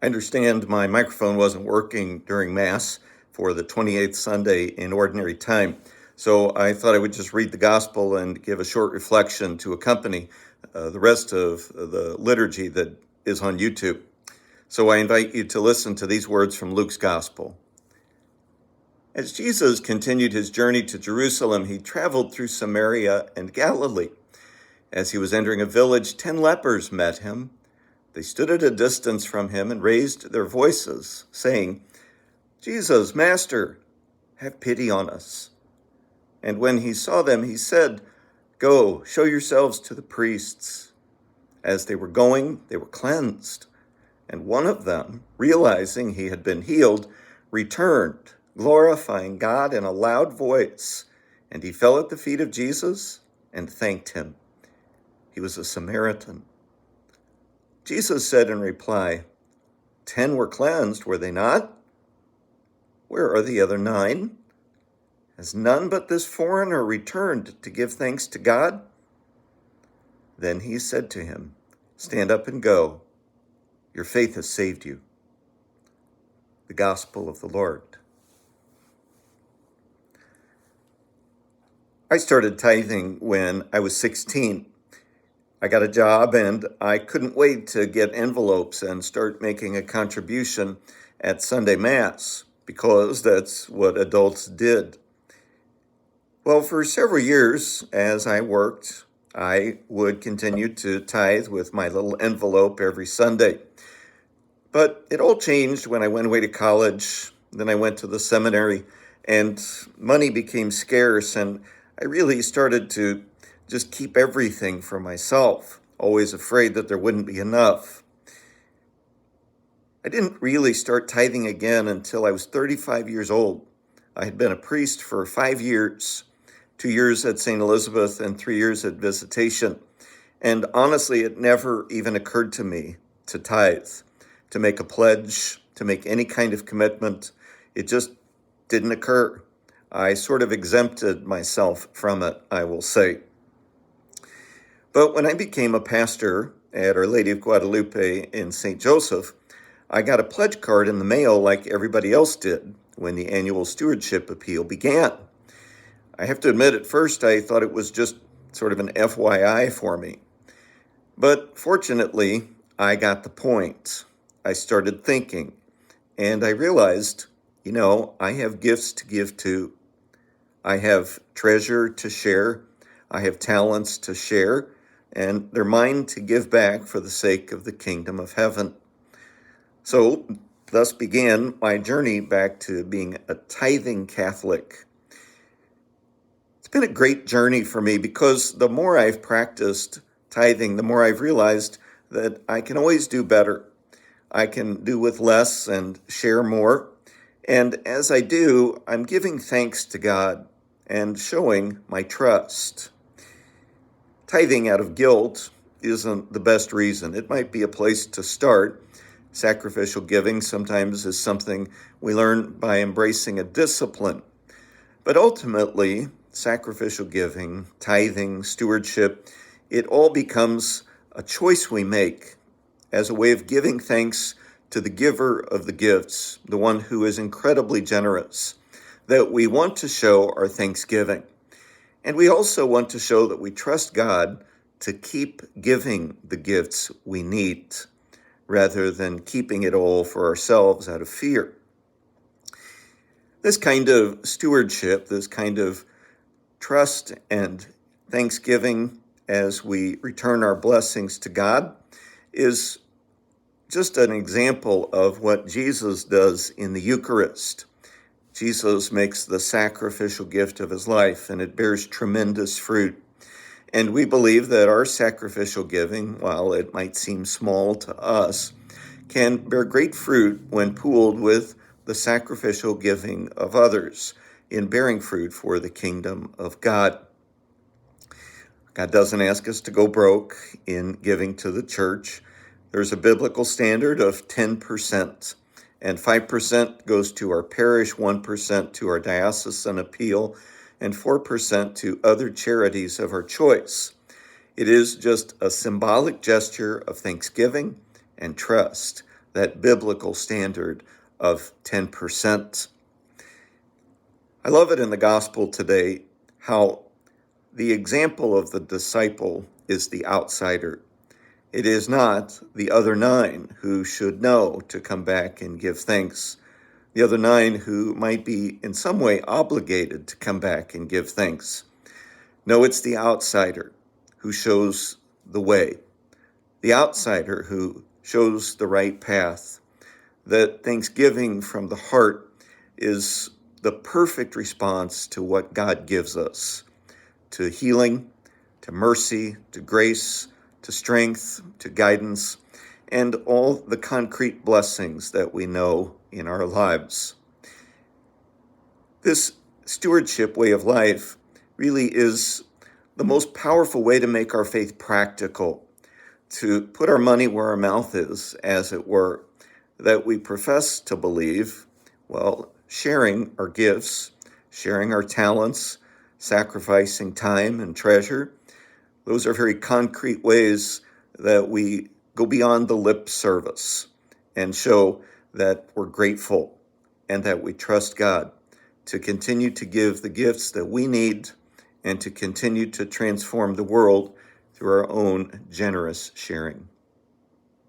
I understand my microphone wasn't working during Mass for the 28th Sunday in Ordinary Time, so I thought I would just read the Gospel and give a short reflection to accompany the rest of the liturgy that is on YouTube. So I invite you to listen to these words from Luke's Gospel. As Jesus continued his journey to Jerusalem, he traveled through Samaria and Galilee. As he was entering a village, 10 lepers met him. They stood at a distance from him and raised their voices, saying, "Jesus, Master, have pity on us." And when he saw them, he said, "Go, show yourselves to the priests." As they were going, they were cleansed. And one of them, realizing he had been healed, returned, glorifying God in a loud voice. And he fell at the feet of Jesus and thanked him. He was a Samaritan. Jesus said in reply, 10 were cleansed, were they not? Where are the other 9? Has none but this foreigner returned to give thanks to God? Then he said to him, "Stand up and go. Your faith has saved you." The Gospel of the Lord. I started tithing when I was 16. I got a job and I couldn't wait to get envelopes and start making a contribution at Sunday Mass because that's what adults did. Well, for several years as I worked, I would continue to tithe with my little envelope every Sunday. But it all changed when I went away to college. Then I went to the seminary and money became scarce, and I really started to just keep everything for myself, always afraid that there wouldn't be enough. I didn't really start tithing again until I was 35 years old. I had been a priest for 5 years, 2 years at St. Elizabeth and 3 years at Visitation. And honestly, it never even occurred to me to tithe, to make a pledge, to make any kind of commitment. It just didn't occur. I sort of exempted myself from it, I will say. But when I became a pastor at Our Lady of Guadalupe in St. Joseph, I got a pledge card in the mail like everybody else did when the annual stewardship appeal began. I have to admit, at first I thought it was just sort of an FYI for me. But fortunately, I got the point. I started thinking, and I realized, I have gifts to give too. I have treasure to share. I have talents to share, and they're mine to give back for the sake of the kingdom of heaven. So, thus began my journey back to being a tithing Catholic. It's been a great journey for me because the more I've practiced tithing, the more I've realized that I can always do better. I can do with less and share more. And as I do, I'm giving thanks to God and showing my trust. Tithing out of guilt isn't the best reason. It might be a place to start. Sacrificial giving sometimes is something we learn by embracing a discipline. But ultimately, sacrificial giving, tithing, stewardship, it all becomes a choice we make as a way of giving thanks to the giver of the gifts, the one who is incredibly generous, that we want to show our thanksgiving. And we also want to show that we trust God to keep giving the gifts we need, rather than keeping it all for ourselves out of fear. This kind of stewardship, this kind of trust and thanksgiving as we return our blessings to God, is just an example of what Jesus does in the Eucharist. Jesus makes the sacrificial gift of his life, and it bears tremendous fruit. And we believe that our sacrificial giving, while it might seem small to us, can bear great fruit when pooled with the sacrificial giving of others in bearing fruit for the kingdom of God. God doesn't ask us to go broke in giving to the church. There's a biblical standard of 10%. And 5% goes to our parish, 1% to our diocesan appeal, and 4% to other charities of our choice. It is just a symbolic gesture of thanksgiving and trust that biblical standard of 10%. I love it in the gospel today how the example of the disciple is the outsider. It is not the other 9 who should know to come back and give thanks, the other 9 who might be in some way obligated to come back and give thanks. No, it's the outsider who shows the way, the outsider who shows the right path. That thanksgiving from the heart is the perfect response to what God gives us, to healing, to mercy, to grace, to strength, to guidance, and all the concrete blessings that we know in our lives. This stewardship way of life really is the most powerful way to make our faith practical, to put our money where our mouth is, as it were, that we profess to believe, well, sharing our gifts, sharing our talents, sacrificing time and treasure. Those are very concrete ways that we go beyond the lip service and show that we're grateful and that we trust God to continue to give the gifts that we need and to continue to transform the world through our own generous sharing.